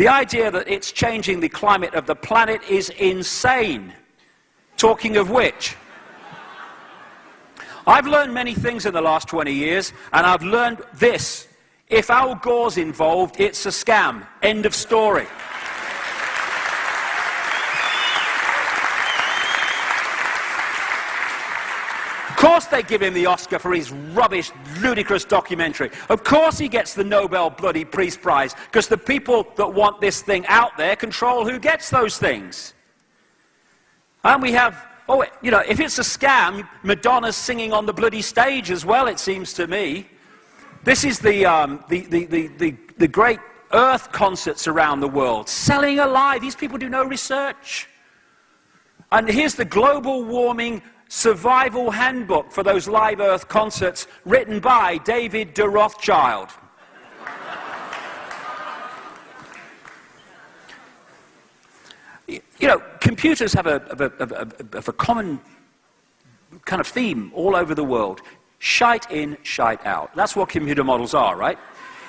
The idea that it's changing the climate of the planet is insane. Talking of which, I've learned many things in the last 20 years, and I've learned this. If Al Gore's involved, it's a scam. End of story. Of course they give him the Oscar for his rubbish, ludicrous documentary. Of course he gets the Nobel bloody Peace Prize, because the people that want this thing out there control who gets those things. And we have, oh, you know, if it's a scam, Madonna's singing on the bloody stage as well, it seems to me. This is the great Earth concerts around the world, selling a lie. These people do no research. And here's the global warming survival handbook for those live Earth concerts, written by David de Rothschild. You know, computers have a common kind of theme all over the world. Shite in, shite out. That's what computer models are, right?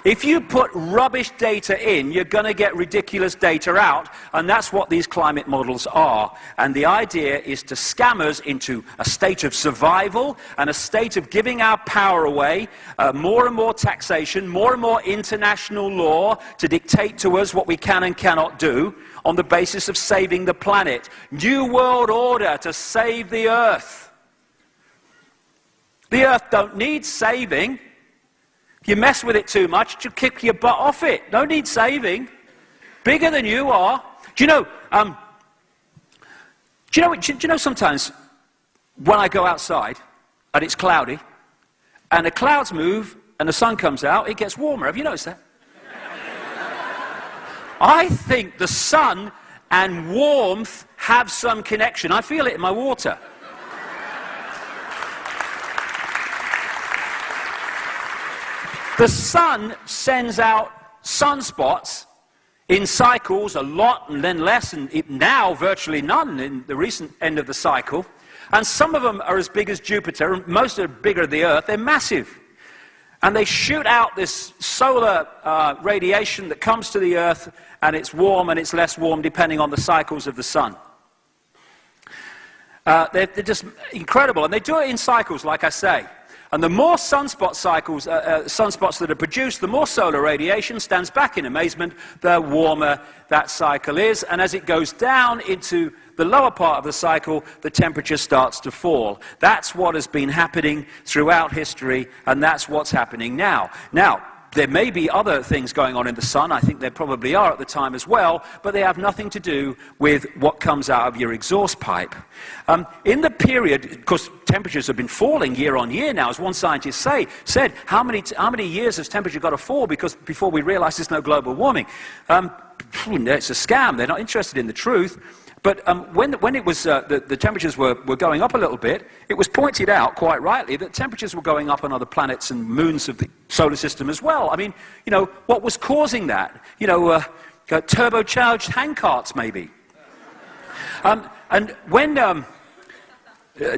If you put rubbish data in, you're going to get ridiculous data out, and that's what these climate models are. And the idea is to scam us into a state of survival and a state of giving our power away, more and more taxation, more and more international law to dictate to us what we can and cannot do on the basis of saving the planet. New World Order to save the Earth. The Earth don't need saving. If you mess with it too much, you'll kick your butt off it. No need saving. Bigger than you are. Do you know sometimes when I go outside and it's cloudy and the clouds move and the sun comes out, it gets warmer. Have you noticed that? I think the sun and warmth have some connection. I feel it in my water. The sun sends out sunspots in cycles, a lot and then less, and now virtually none in the recent end of the cycle. And some of them are as big as Jupiter, and most are bigger than the Earth. They're massive. And they shoot out this solar radiation that comes to the Earth, and it's warm and it's less warm depending on the cycles of the sun. They're just incredible, and they do it in cycles, like I say. And the more sunspot cycles, sunspots that are produced, the more solar radiation stands back in amazement, the warmer that cycle is. And as it goes down into the lower part of the cycle, the temperature starts to fall. That's what has been happening throughout history, and that's what's happening now. Now, there may be other things going on in the sun. I think there probably are at the time as well, but they have nothing to do with what comes out of your exhaust pipe. In the period, because temperatures have been falling year on year now, as one scientist said, how many years has temperature got to fall before we realize there's no global warming? It's a scam. They're not interested in the truth. But when it was the temperatures were going up a little bit, it was pointed out quite rightly that temperatures were going up on other planets and moons of the solar system as well. I mean, you know, what was causing that? You know, turbocharged handcarts maybe. And when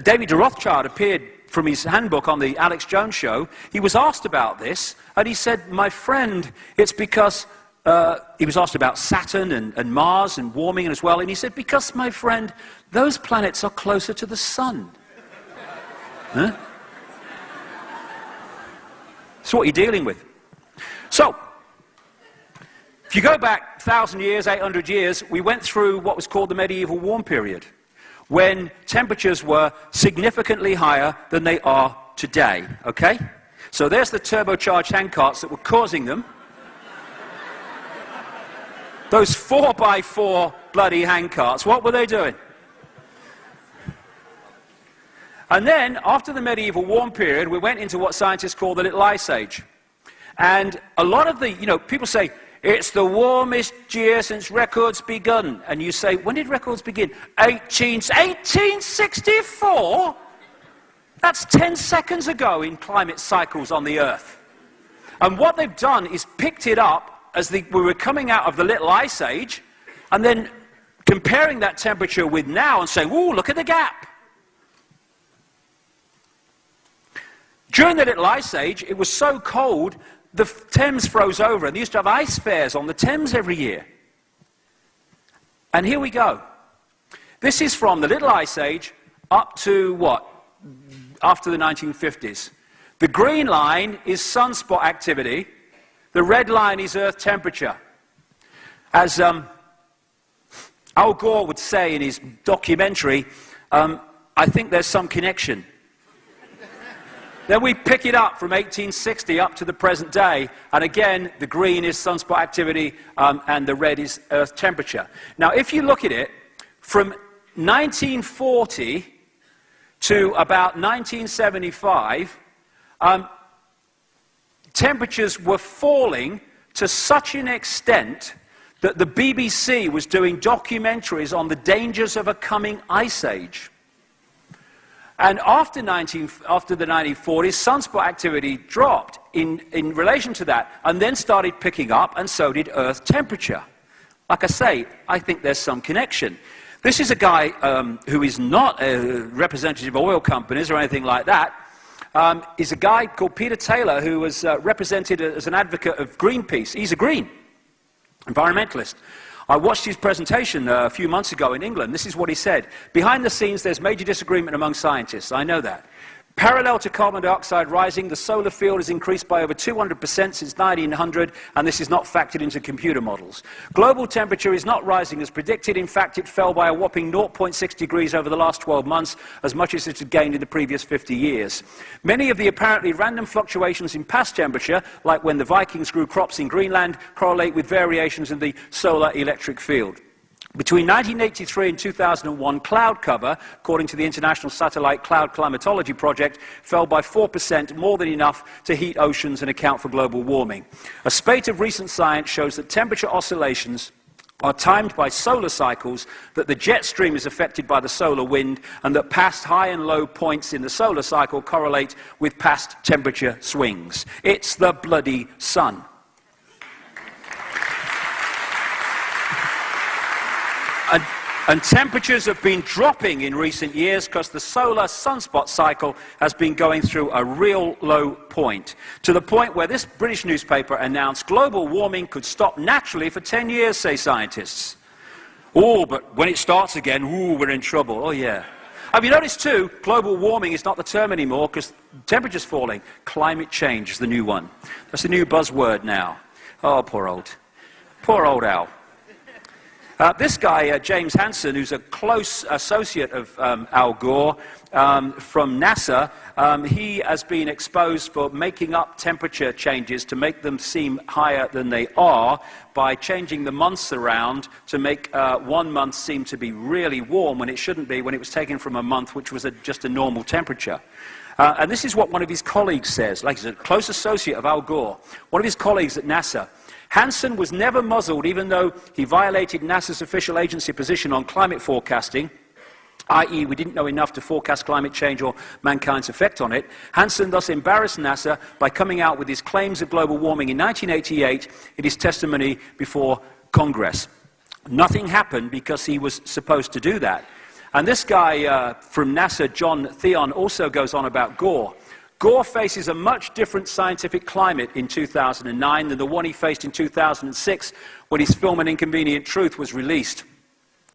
David de Rothschild appeared from his handbook on the Alex Jones show, he was asked about this, and he said, "My friend, it's because..." He was asked about Saturn and Mars and warming as well, and he said, "Because, my friend, those planets are closer to the sun." Huh? That's what you're dealing with. So, if you go back 1,000 years, 800 years, we went through what was called the medieval warm period, when temperatures were significantly higher than they are today, okay? So there's the turbocharged handcarts that were causing them. Those 4x4 bloody handcarts, what were they doing? And then, after the medieval warm period, we went into what scientists call the Little Ice Age. And a lot of the, you know, people say, it's the warmest year since records begun. And you say, when did records begin? 1864? That's 10 seconds ago in climate cycles on the Earth. And what they've done is picked it up as we were coming out of the Little Ice Age, and then comparing that temperature with now and saying, ooh, look at the gap. During the Little Ice Age, it was so cold, the Thames froze over, and they used to have ice fairs on the Thames every year. And here we go. This is from the Little Ice Age up to what? After the 1950s. The green line is sunspot activity. The red line is Earth temperature. As Al Gore would say in his documentary, I think there's some connection. Then we pick it up from 1860 up to the present day, and again, the green is sunspot activity, and the red is Earth temperature. Now, if you look at it, from 1940 to about 1975, temperatures were falling to such an extent that the BBC was doing documentaries on the dangers of a coming ice age. And after the 1940s, sunspot activity dropped in relation to that, and then started picking up, and so did Earth temperature. Like I say, I think there's some connection. This is a guy who is not a representative of oil companies or anything like that. Is a guy called Peter Taylor, who was represented as an advocate of Greenpeace. He's a green environmentalist. I watched his presentation a few months ago in England. This is what he said. Behind the scenes, there's major disagreement among scientists. I know that. Parallel to carbon dioxide rising, the solar field has increased by over 200% since 1900, and this is not factored into computer models. Global temperature is not rising as predicted. In fact, it fell by a whopping 0.6 degrees over the last 12 months, as much as it had gained in the previous 50 years. Many of the apparently random fluctuations in past temperature, like when the Vikings grew crops in Greenland, correlate with variations in the solar electric field. Between 1983 and 2001, cloud cover, according to the International Satellite Cloud Climatology Project, fell by 4%, more than enough to heat oceans and account for global warming. A spate of recent science shows that temperature oscillations are timed by solar cycles, that the jet stream is affected by the solar wind, and that past high and low points in the solar cycle correlate with past temperature swings. It's the bloody sun. And temperatures have been dropping in recent years because the solar sunspot cycle has been going through a real low point, to the point where this British newspaper announced global warming could stop naturally for 10 years, say scientists. Oh, but when it starts again, ooh, we're in trouble. Oh, yeah. Have you noticed, too, global warming is not the term anymore because temperature's falling. Climate change is the new one. That's the new buzzword now. Oh, poor old Al. This guy, James Hansen, who's a close associate of Al Gore from NASA, he has been exposed for making up temperature changes to make them seem higher than they are by changing the months around to make 1 month seem to be really warm when it shouldn't be, when it was taken from a month which was just a normal temperature. And this is what one of his colleagues says, like he's a close associate of Al Gore, one of his colleagues at NASA. Hansen was never muzzled, even though he violated NASA's official agency position on climate forecasting, i.e. we didn't know enough to forecast climate change or mankind's effect on it. Hansen thus embarrassed NASA by coming out with his claims of global warming in 1988 in his testimony before Congress. Nothing happened because he was supposed to do that. And this guy from NASA, John Theon, also goes on about Gore. Gore faces a much different scientific climate in 2009 than the one he faced in 2006 when his film An Inconvenient Truth was released.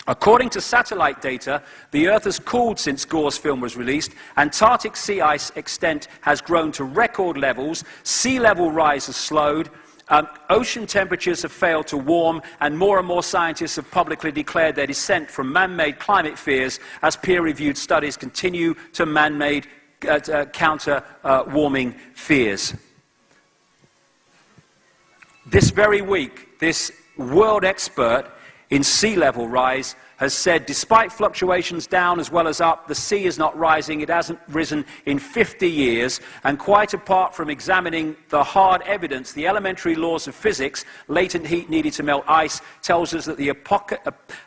According to satellite data, the Earth has cooled since Gore's film was released. Antarctic sea ice extent has grown to record levels, sea level rise has slowed, ocean temperatures have failed to warm, and more scientists have publicly declared their dissent from man-made climate fears as peer-reviewed studies continue to man-made counter warming fears. This very week, this world expert in sea level rise has said, despite fluctuations down as well as up, the sea is not rising. It hasn't risen in 50 years. And quite apart from examining the hard evidence, the elementary laws of physics, latent heat needed to melt ice, tells us that the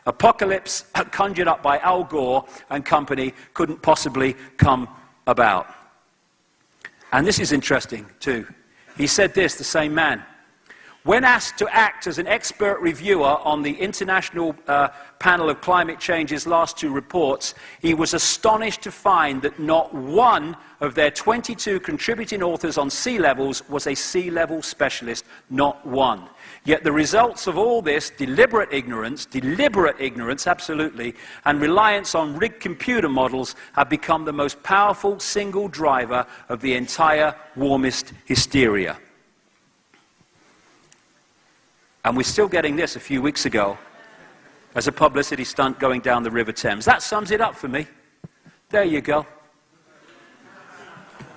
apocalypse conjured up by Al Gore and company couldn't possibly come about. And this is interesting too. He said this, the same man. When asked to act as an expert reviewer on the International Panel of Climate Change's last two reports, he was astonished to find that not one of their 22 contributing authors on sea levels was a sea level specialist, not one. Yet the results of all this deliberate ignorance, absolutely, and reliance on rigged computer models have become the most powerful single driver of the entire warmist hysteria. And we're still getting this a few weeks ago as a publicity stunt going down the River Thames. That sums it up for me. There you go.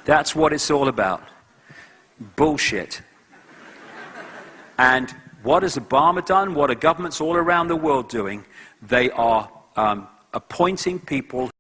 That's what it's all about. Bullshit. And what has Obama done? What are governments all around the world doing? They are appointing people